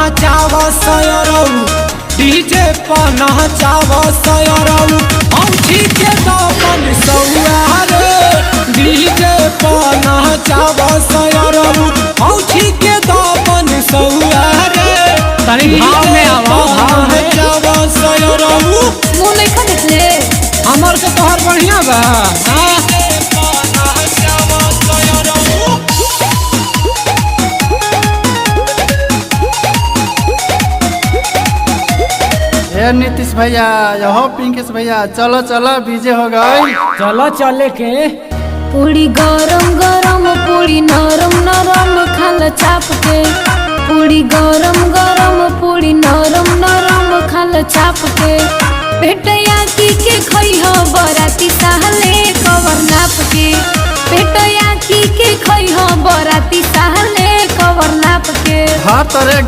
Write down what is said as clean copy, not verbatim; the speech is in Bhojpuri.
नाचाव सयरौ डीजे पर नाचाव सयरौ औंठी के दामन सौआ रे डीजे पर नाचाव सयरौ औंठी के दामन सौआ रे तनी भाव में आवो नाचाव सयरौ मुंह नहीं खा निकले हमर के तोहर बढ़िया बा नीतीश भैया यहो पिंकेश भैया चलो चलो बीजे हो गई। चलो चले के पूरी गरम गरम पूरी नरम नरम खाल चाप के पूरी गरम गरम पूरी नरम नरम खाल चाप के पेटया की के खई हो बराती साहले कवर नाप के पेटया की के खई हो बराती साहले कवर नाप के हर तरह